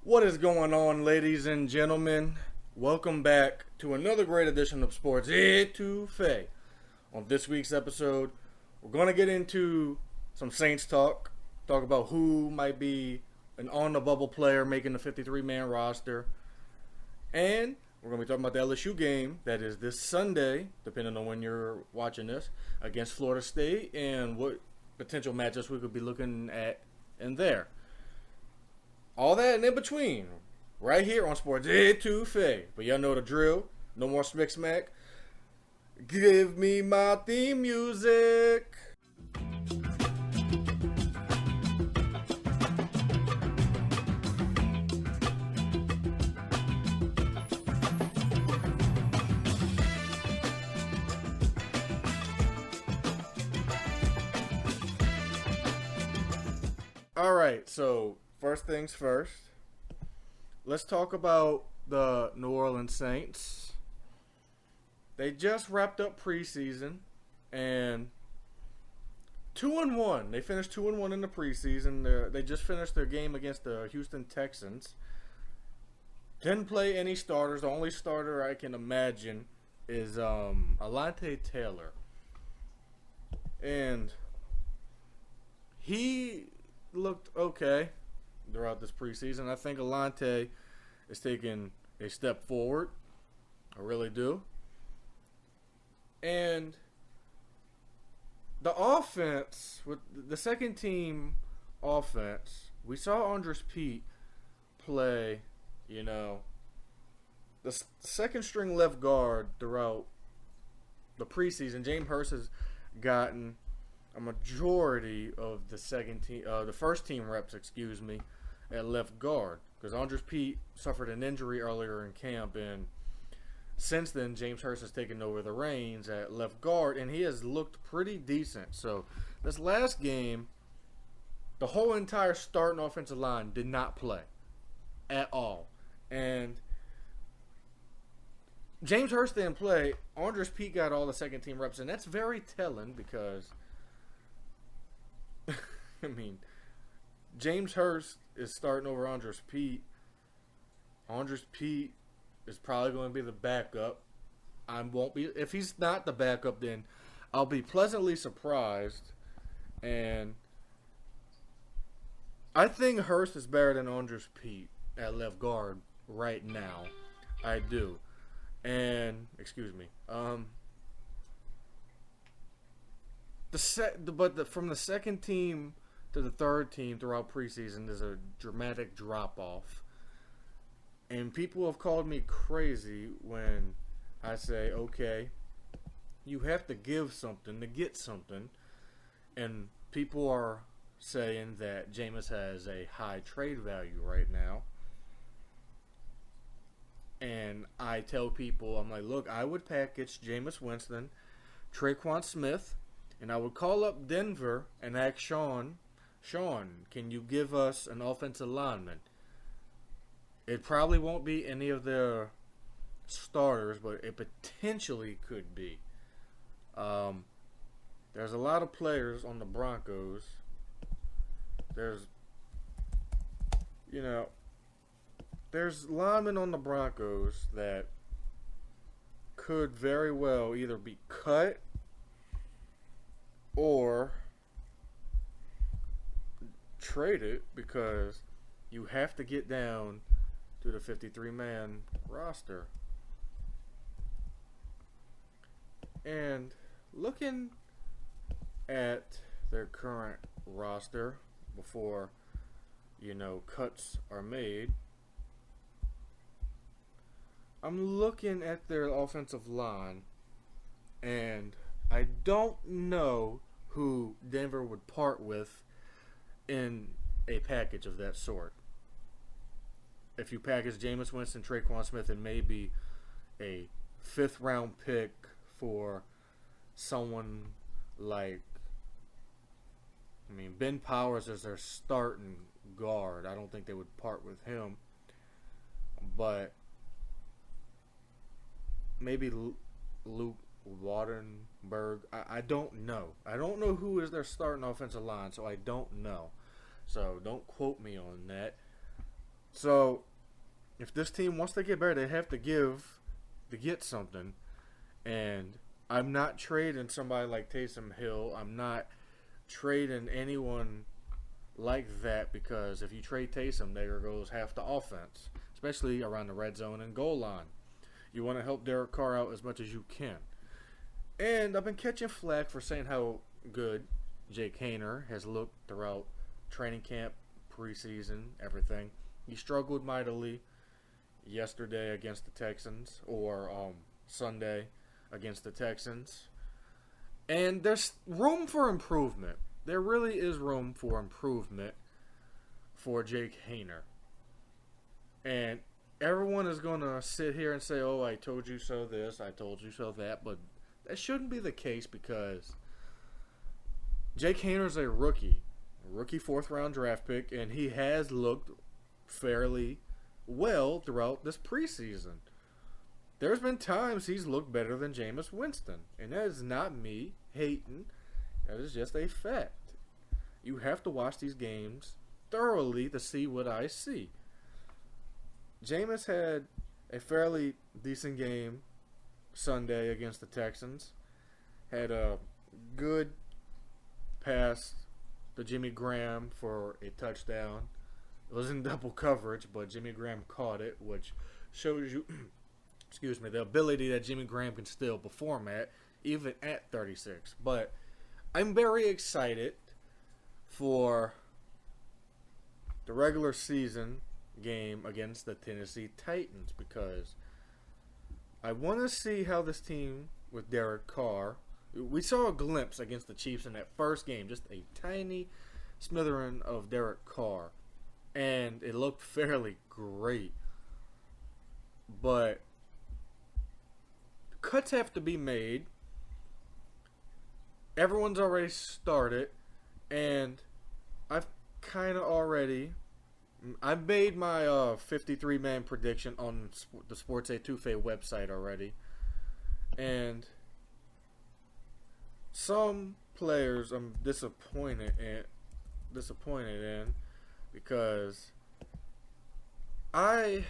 What is going on, ladies and gentlemen? Welcome back to another great edition of Sports Étouffée. On this week's episode, we're going to get into some Saints talk about who might be an on-the-bubble player making the 53-man roster, and we're going to be talking about the LSU game that is this Sunday, depending on when you're watching this, against Florida State, and what potential matchups we could be looking at in there. All that and in between, right here on Sports Étouffée. But y'all know the drill. No more smick smack. Give me my theme music. All right, so first things first, let's talk about the New Orleans Saints. They just wrapped up preseason and 2-1. They finished 2-1 in the preseason. They just finished their game against the Houston Texans. Didn't play any starters. The only starter I can imagine is Alante Taylor. And he looked okay throughout this preseason. I think Alante is taking a step forward. I really do. And the offense, with the second team offense, we saw Andres Pete play, the second string left guard throughout the preseason. James Hurst has gotten a majority of the first team reps, at left guard, because Andres Pete suffered an injury earlier in camp, and since then James Hurst has taken over the reins at left guard, and he has looked pretty decent. So this last game, the whole entire starting offensive line did not play at all, and James Hurst didn't play. Andres Pete got all the second team reps, and that's very telling because James Hurst is starting over Andres Pete. Andres Pete is probably going to be the backup. If he's not the backup, then I'll be pleasantly surprised. And I think Hurst is better than Andres Pete at left guard right now. I do. And from the second team to the third team throughout preseason, there's a dramatic drop-off. And people have called me crazy when I say, okay, you have to give something to get something. And people are saying that Jameis has a high trade value right now. And I tell people, I'm like, look, I would package Jameis Winston, Tre'Quan Smith, and I would call up Denver and ask Sean, can you give us an offensive lineman? It probably won't be any of their starters, but it potentially could be. There's a lot of players on the Broncos. There's linemen on the Broncos that could very well either be cut or traded, because you have to get down to the 53-man roster. And looking at their current roster before, cuts are made, I'm looking at their offensive line, and I don't know who Denver would part with in a package of that sort. If you package Jameis Winston, Tre'Quan Smith, and maybe a 5th-round pick for someone like, Ben Powers is their starting guard. I don't think they would part with him. But maybe Luke Wadenberg. I don't know. I don't know who is their starting offensive line, so I don't know. So don't quote me on that. So if this team wants to get better, they have to give to get something. And I'm not trading somebody like Taysom Hill. I'm not trading anyone like that, because if you trade Taysom, there goes half the offense, especially around the red zone and goal line. You want to help Derek Carr out as much as you can. And I've been catching flack for saying how good Jake Hayner has looked throughout training camp, preseason, everything. He struggled mightily yesterday against the Texans, or Sunday against the Texans. And there's room for improvement. There really is room for improvement for Jake Hayner. And everyone is going to sit here and say, oh, I told you so this, I told you so that. But that shouldn't be the case, because Jake Hayner's a rookie 4th-round draft pick, and he has looked fairly well throughout this preseason. There's been times he's looked better than Jameis Winston, and that is not me hating. That is just a fact. You have to watch these games thoroughly to see what I see. Jameis had a fairly decent game Sunday against the Texans. Had a good pass to Jimmy Graham for a touchdown. It was in double coverage, but Jimmy Graham caught it, which shows you the ability that Jimmy Graham can still perform at, even at 36. But I'm very excited for the regular season game against the Tennessee Titans, because I want to see how this team with Derek Carr. We saw a glimpse against the Chiefs in that first game, just a tiny smattering of Derek Carr, and it looked fairly great. But cuts have to be made. Everyone's already started, and I've made my 53-man prediction on the Sports Étouffée website already. And some players I'm disappointed in, because I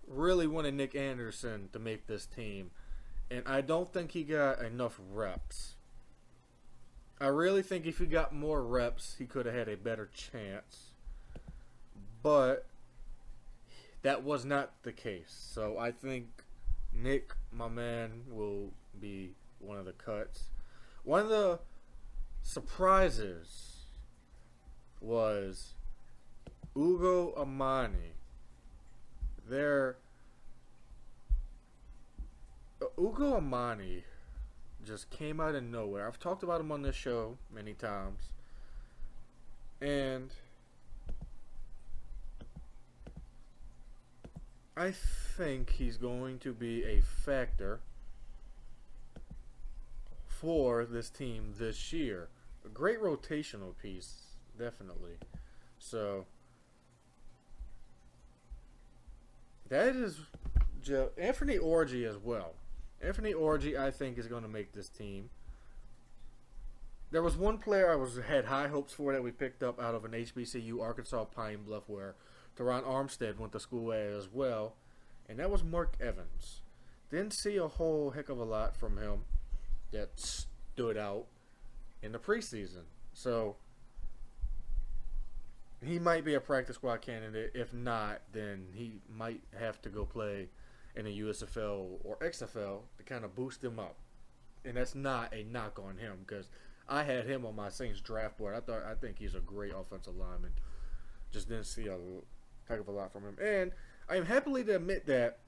really wanted Nick Anderson to make this team, and I don't think he got enough reps. I really think if he got more reps, he could have had a better chance. But that was not the case. So I think Nick, my man, will be one of the cuts. One of the surprises was Ugo Amani. Ugo Amani just came out of nowhere. I've talked about him on this show many times. And I think he's going to be a factor for this team this year. A great rotational piece, definitely. So that is Anthony Orji as well. Anthony Orji, I think, is going to make this team. There was one player I had high hopes for that we picked up out of an HBCU, Arkansas Pine Bluff, where Teron Armstead went to school at as well, and that was Mark Evans. Didn't see a whole heck of a lot from him that stood out in the preseason. So he might be a practice squad candidate. If not, then he might have to go play in a USFL or XFL to kind of boost him up. And that's not a knock on him, because I had him on my Saints draft board. I think he's a great offensive lineman. Just didn't see a heck of a lot from him. And I am happily to admit that,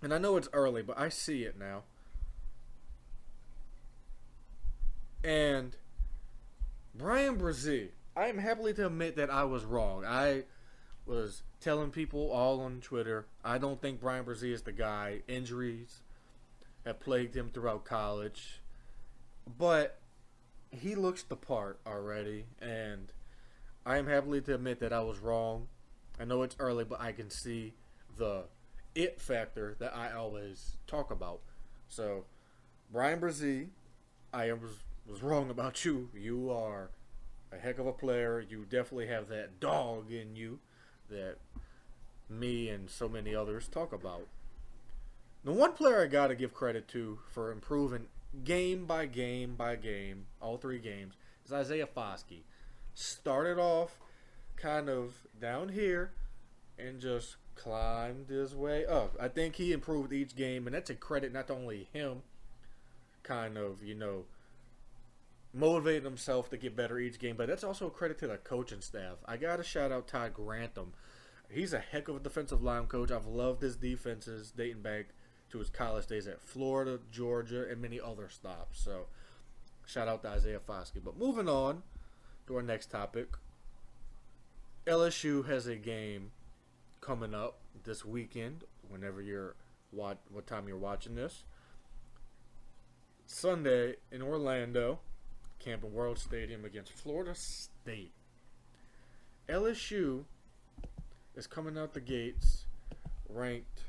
and I know it's early, but I see it now. And Brian Brzee, I am happily to admit that I was wrong. I was telling people all on Twitter, I don't think Brian Brzee is the guy. Injuries have plagued him throughout college. But he looks the part already, and I am happily to admit that I was wrong. I know it's early, but I can see the it factor that I always talk about. So, Brian Brzee, I was wrong about you. You are a heck of a player. You definitely have that dog in you that me and so many others talk about. The one player I got to give credit to for improving game by game by game, all 3 games, is Isaiah Foskey. Started off kind of down here and just climbed his way up. I think he improved each game, and that's a credit not only him kind of, motivating himself to get better each game, but that's also a credit to the coaching staff. I got to shout out Todd Grantham. He's a heck of a defensive line coach. I've loved his defenses dating back to his college days at Florida, Georgia, and many other stops. So, shout out to Isaiah Foskey. But moving on to our next topic, LSU has a game coming up this weekend, whenever what time you're watching this. Sunday in Orlando, Camping World Stadium against Florida State. LSU is coming out the gates ranked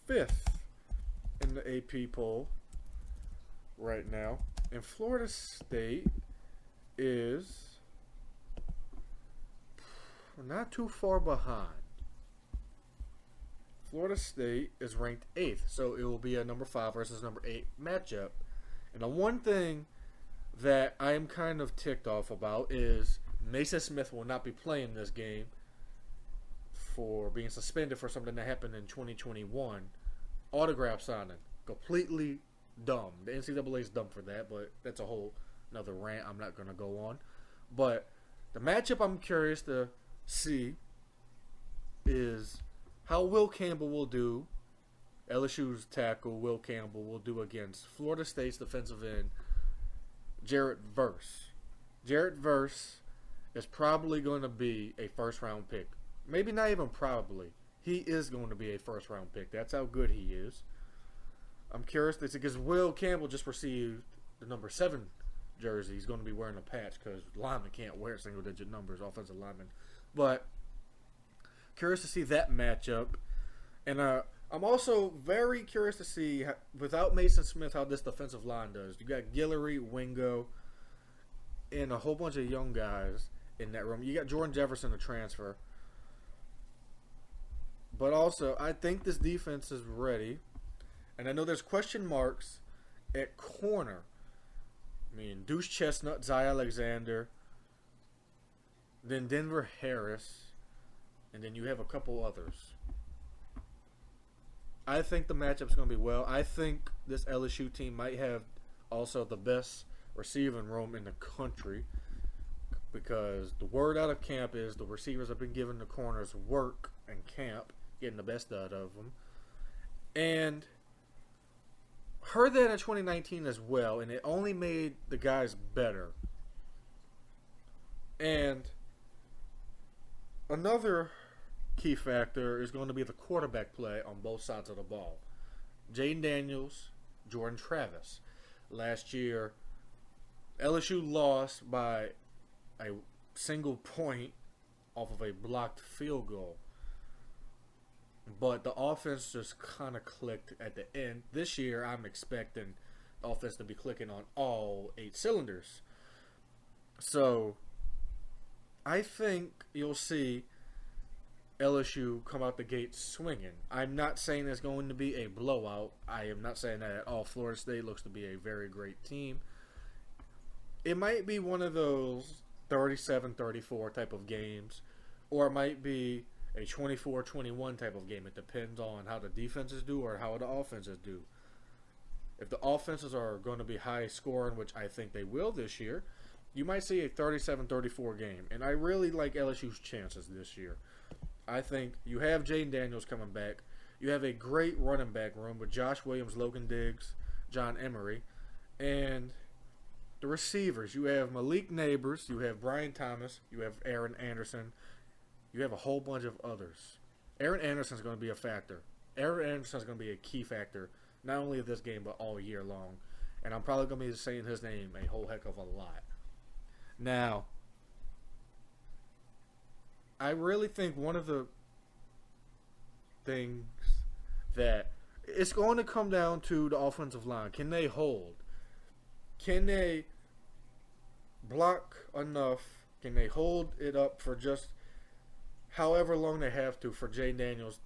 5th in the AP poll right now. And Florida State is not too far behind. Florida State is ranked 8th, so it will be a number 5 versus number 8 matchup. And the one thing that I am kind of ticked off about is Mason Smith will not be playing this game for being suspended for something that happened in 2021. Autograph signing. Completely dumb. The NCAA is dumb for that, but that's a whole another rant I'm not going to go on. But the matchup I'm curious to see is how Will Campbell will do, LSU's tackle Will Campbell will do against Florida State's defensive end, Jarrett Verse. Jarrett Verse is probably going to be a first-round pick. Maybe not even probably. He is going to be a first-round pick. That's how good he is. I'm curious to see, because Will Campbell just received the number 7 jersey. He's going to be wearing a patch because linemen can't wear single-digit numbers, offensive linemen. But curious to see that matchup. And I'm also very curious to see, without Mason Smith, how this defensive line does. You got Guillory, Wingo, and a whole bunch of young guys in that room. You got Jordan Jefferson, a transfer. But also, I think this defense is ready. And I know there's question marks at corner. I mean, Deuce Chestnut, Zy Alexander, then Denver Harris, and then you have a couple others. I think the matchup's going to be well. I think this LSU team might have also the best receiving room in the country, because the word out of camp is the receivers have been giving the corners work in camp, getting the best out of them. And heard that in 2019 as well, and it only made the guys better. And another key factor is going to be the quarterback play on both sides of the ball. Jaden Daniels, Jordan Travis. Last year, LSU lost by a single point off of a blocked field goal. But the offense just kind of clicked at the end. This year, I'm expecting the offense to be clicking on all 8 cylinders. So, I think you'll see LSU come out the gate swinging. I'm not saying it's going to be a blowout. I am not saying that at all. Florida State looks to be a very great team. It might be one of those 37-34 type of games, or it might be a 24-21 type of game. It depends on how the defenses do or how the offenses do. If the offenses are going to be high scoring, which I think they will this year, you might see a 37-34 game. And I really like LSU's chances this year. I think you have Jaden Daniels coming back. You have a great running back room with Josh Williams, Logan Diggs, John Emery. And the receivers, you have Malik Neighbors, you have Brian Thomas, you have Aaron Anderson. You have a whole bunch of others. Aaron Anderson is going to be a factor. Aaron Anderson is going to be a key factor, not only of this game, but all year long. And I'm probably going to be saying his name a whole heck of a lot. Now, I really think one of the things that it's going to come down to the offensive line. Can they hold? Can they block enough? Can they hold it up for just however long they have to for Jay Daniels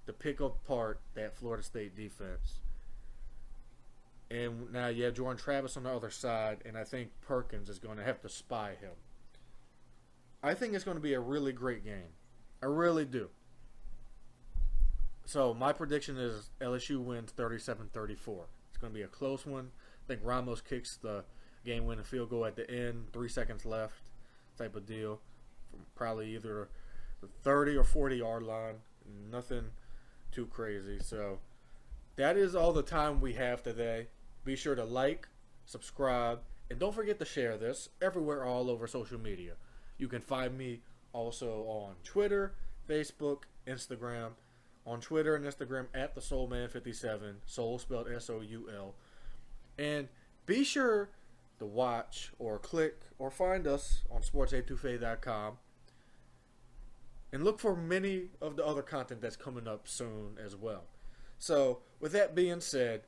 to pick apart that Florida State defense. And now you have Jordan Travis on the other side, and I think Perkins is going to have to spy him. I think it's going to be a really great game. I really do. So my prediction is LSU wins 37-34. It's going to be a close one. I think Ramos kicks the game-winning field goal at the end, 3 seconds left, type of deal. From probably either the 30 or 40-yard line. Nothing too crazy. So that is all the time we have today. Be sure to like, subscribe, and don't forget to share this everywhere all over social media. You can find me also on Twitter, Facebook, Instagram. On Twitter and Instagram at the Soulman57, Soul spelled S-O-U-L. And be sure to watch or click or find us on sportsétouffée.com. And look for many of the other content that's coming up soon as well. So, with that being said,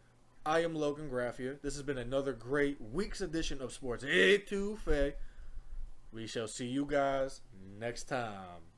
I am Logan Graffia. This has been another great week's edition of Sports Étouffée. We shall see you guys next time.